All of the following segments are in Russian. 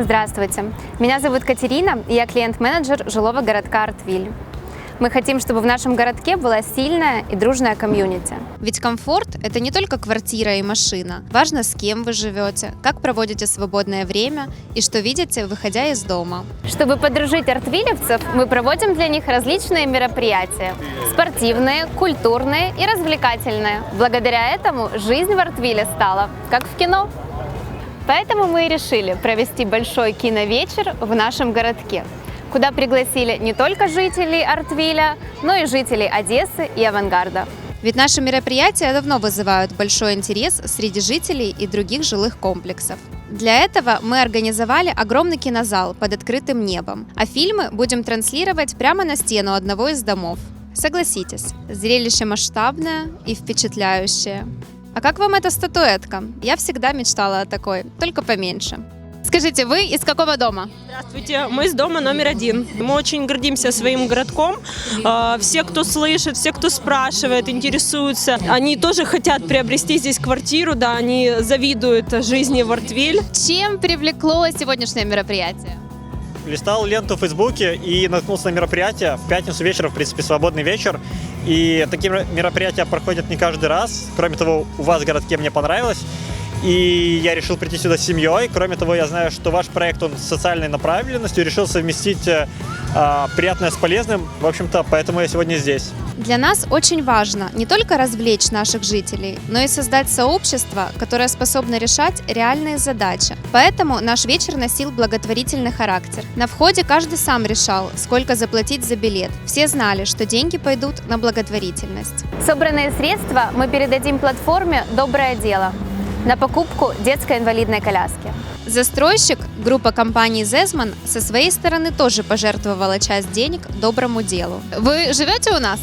Здравствуйте, меня зовут Катерина, и я клиент-менеджер жилого городка Артвиль. Мы хотим, чтобы в нашем городке была сильная и дружная комьюнити. Ведь комфорт – это не только квартира и машина. Важно, с кем вы живете, как проводите свободное время и что видите, выходя из дома. Чтобы подружить артвилевцев, мы проводим для них различные мероприятия – спортивные, культурные и развлекательные. Благодаря этому жизнь в Артвиле стала как в кино. Поэтому мы и решили провести большой киновечер в нашем городке, куда пригласили не только жителей Артвиля, но и жителей Одессы и Авангарда. Ведь наши мероприятия давно вызывают большой интерес среди жителей и других жилых комплексов. Для этого мы организовали огромный кинозал под открытым небом, а фильмы будем транслировать прямо на стену одного из домов. Согласитесь, зрелище масштабное и впечатляющее. А как вам эта статуэтка? Я всегда мечтала о такой, только поменьше. Скажите, вы из какого дома? Здравствуйте, мы из дома номер 1. Мы очень гордимся своим городком. Все, кто слышит, все, кто спрашивает, интересуются, они тоже хотят приобрести здесь квартиру, да, они завидуют жизни в Артвиль. Чем привлекло сегодняшнее мероприятие? Листал ленту в Фейсбуке и наткнулся на мероприятие. В пятницу вечером, в принципе, свободный вечер. И такие мероприятия проходят не каждый раз. Кроме того, у вас в городке мне понравилось. И я решил прийти сюда с семьей. Кроме того, я знаю, что ваш проект, он с социальной направленностью, решил совместить приятное с полезным. В общем-то, поэтому я сегодня здесь. Для нас очень важно не только развлечь наших жителей, но и создать сообщество, которое способно решать реальные задачи. Поэтому наш вечер носил благотворительный характер. На входе каждый сам решал, сколько заплатить за билет. Все знали, что деньги пойдут на благотворительность. Собранные средства мы передадим платформе «Доброе дело» на покупку детской инвалидной коляски. Застройщик, группа компаний «Зезман», со своей стороны тоже пожертвовала часть денег доброму делу. Вы живете у нас?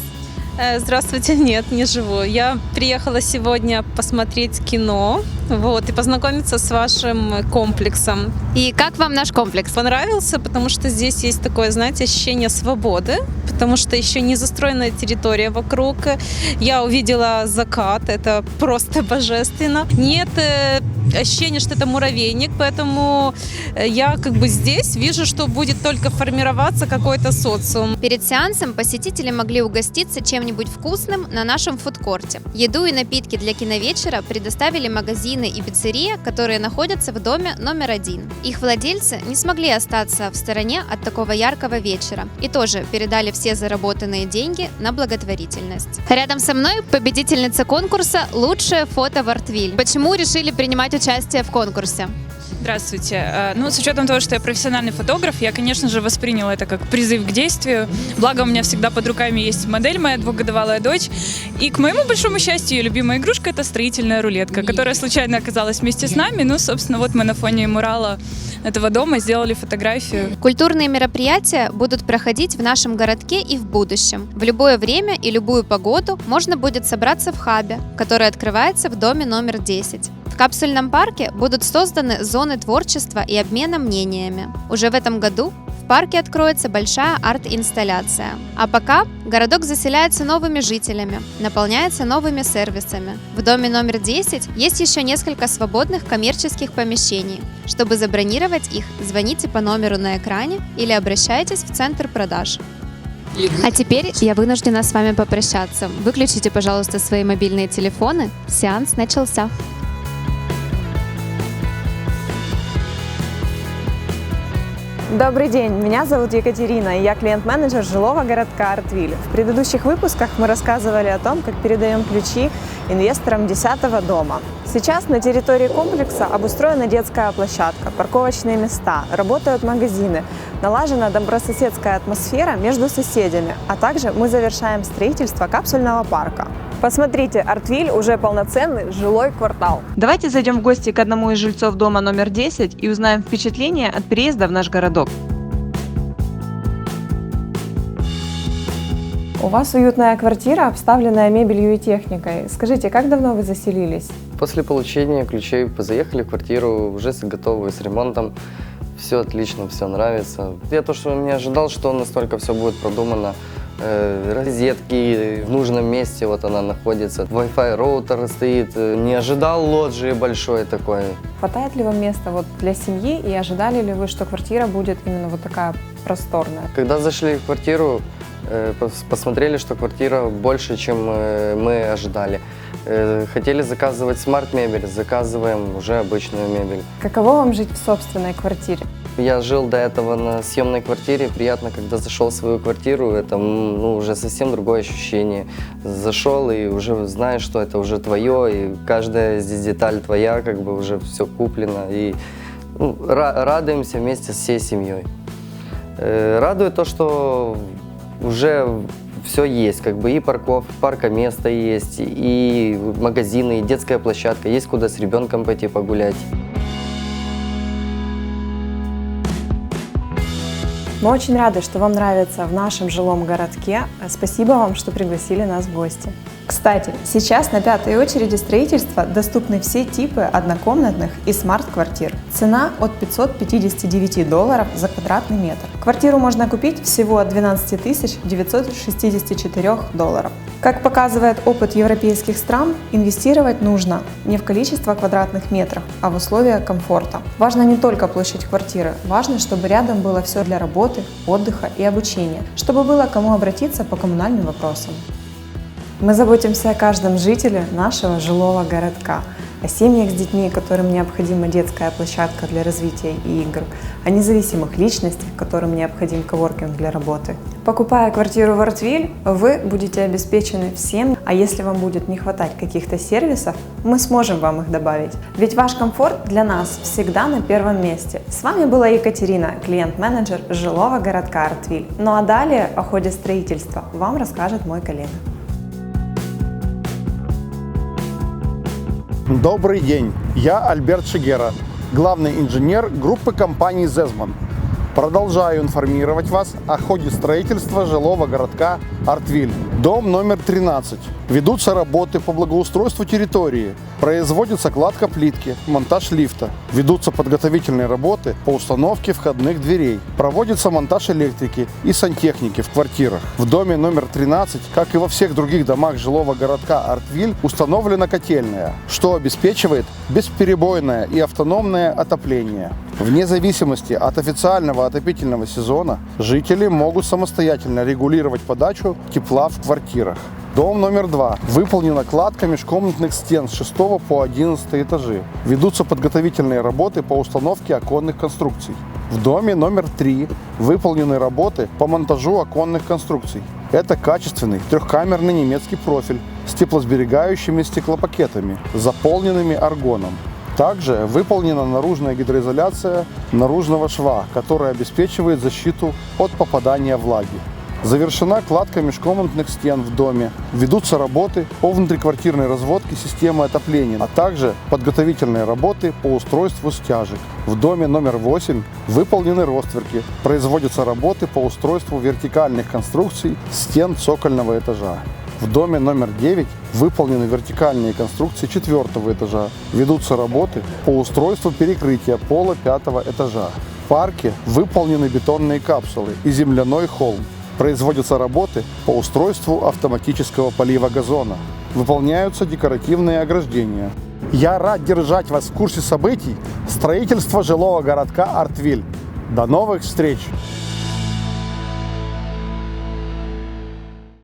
Здравствуйте, нет, не живу. Я приехала сегодня посмотреть кино, и познакомиться с вашим комплексом. И как вам наш комплекс? Понравился, потому что здесь есть такое, знаете, ощущение свободы, потому что еще не застроенная территория вокруг. Я увидела закат, это просто божественно. Нет ощущения, что это муравейник, поэтому я здесь вижу, что будет только формироваться какой-то социум. Перед сеансом посетители могли угоститься чем-нибудь вкусным на нашем фудкорте. Еду и напитки для киновечера предоставили магазины и пиццерия, которые находятся в доме номер 1. Их владельцы не смогли остаться в стороне от такого яркого вечера и тоже передали все заработанные деньги на благотворительность. Рядом со мной победительница конкурса «Лучшее фото в Артвиль». Почему решили принимать участие в конкурсе? Здравствуйте. С учетом того, что я профессиональный фотограф, я, конечно же, восприняла это как призыв к действию. Благо, у меня всегда под руками есть модель, моя 2-годовалая дочь. И, к моему большому счастью, ее любимая игрушка – это строительная рулетка, которая случайно оказалась вместе с нами. Собственно, мы на фоне мурала этого дома сделали фотографию. Культурные мероприятия будут проходить в нашем городке и в будущем. В любое время и любую погоду можно будет собраться в хабе, который открывается в доме номер 10. В капсульном парке будут созданы зоны творчества и обмена мнениями. Уже в этом году в парке откроется большая арт-инсталляция. А пока городок заселяется новыми жителями, наполняется новыми сервисами. В доме номер 10 есть еще несколько свободных коммерческих помещений. Чтобы забронировать их, звоните по номеру на экране или обращайтесь в центр продаж. А теперь я вынуждена с вами попрощаться. Выключите, пожалуйста, свои мобильные телефоны. Сеанс начался. Добрый день, меня зовут Екатерина, и я клиент-менеджер жилого городка Артвиль. В предыдущих выпусках мы рассказывали о том, как передаем ключи инвесторам 10-го дома. Сейчас на территории комплекса обустроена детская площадка, парковочные места, работают магазины, налажена добрососедская атмосфера между соседями, а также мы завершаем строительство капсульного парка. Посмотрите, Артвиль уже полноценный жилой квартал. Давайте зайдем в гости к одному из жильцов дома номер 10 и узнаем впечатления от переезда в наш городок. У вас уютная квартира, обставленная мебелью и техникой. Скажите, как давно вы заселились? После получения ключей заехали в квартиру, уже готовы с ремонтом. Все отлично, все нравится. Я не ожидал, что настолько все будет продумано. розетки в нужном месте, вот она находится. Wi-Fi роутер стоит, не ожидал лоджии большой такой. Хватает ли вам места вот для семьи и ожидали ли вы, что квартира будет именно вот такая просторная? Когда зашли в квартиру, посмотрели, что квартира больше, чем мы ожидали. Хотели заказывать смарт-мебель, заказываем уже обычную мебель. Каково вам жить в собственной квартире? Я жил до этого на съемной квартире. Приятно, когда зашел в свою квартиру, это уже совсем другое ощущение. Зашел и уже знаешь, что это уже твое, и каждая здесь деталь твоя, как бы уже все куплено. И радуемся вместе с всей семьей. Радует то, что уже все есть, как бы и парка место есть, и магазины, и детская площадка, есть куда с ребенком пойти погулять. Мы очень рады, что вам нравится в нашем жилом городке. Спасибо вам, что пригласили нас в гости. Кстати, сейчас на пятой очереди строительства доступны все типы однокомнатных и смарт-квартир. Цена от $559 за квадратный метр. Квартиру можно купить всего от $12 964. Как показывает опыт европейских стран, инвестировать нужно не в количество квадратных метров, а в условия комфорта. Важно не только площадь квартиры, важно, чтобы рядом было все для работы, отдыха и обучения, чтобы было кому обратиться по коммунальным вопросам. Мы заботимся о каждом жителе нашего жилого городка, о семьях с детьми, которым необходима детская площадка для развития и игр, о независимых личностях, которым необходим коворкинг для работы. Покупая квартиру в Артвиль, вы будете обеспечены всем, а если вам будет не хватать каких-то сервисов, мы сможем вам их добавить. Ведь ваш комфорт для нас всегда на первом месте. С вами была Екатерина, клиент-менеджер жилого городка Артвиль. Ну а далее о ходе строительства вам расскажет мой коллега. Добрый день, я Альберт Шигера, главный инженер группы компаний «Зезман». Продолжаю информировать вас о ходе строительства жилого городка Артвиль. Дом номер 13. Ведутся работы по благоустройству территории, производится кладка плитки, монтаж лифта. Ведутся подготовительные работы по установке входных дверей. Проводится монтаж электрики и сантехники в квартирах. В доме номер 13, как и во всех других домах жилого городка Артвиль, установлена котельная, что обеспечивает бесперебойное и автономное отопление. Вне зависимости от официального отопительного сезона, жители могут самостоятельно регулировать подачу тепла в квартирах. Дом номер 2. Выполнена кладка межкомнатных стен с 6 по 11 этажи. Ведутся подготовительные работы по установке оконных конструкций. В доме номер 3 выполнены работы по монтажу оконных конструкций. Это качественный трехкамерный немецкий профиль с теплосберегающими стеклопакетами, заполненными аргоном. Также выполнена наружная гидроизоляция наружного шва, которая обеспечивает защиту от попадания влаги. Завершена кладка межкомнатных стен в доме. Ведутся работы по внутриквартирной разводке системы отопления, а также подготовительные работы по устройству стяжек. В доме номер 8 выполнены ростверки. Производятся работы по устройству вертикальных конструкций стен цокольного этажа. В доме номер 9 выполнены вертикальные конструкции 4-го этажа. Ведутся работы по устройству перекрытия пола 5-го этажа. В парке выполнены бетонные капсулы и земляной холм. Производятся работы по устройству автоматического полива газона. Выполняются декоративные ограждения. Я рад держать вас в курсе событий строительства жилого городка Артвиль. До новых встреч!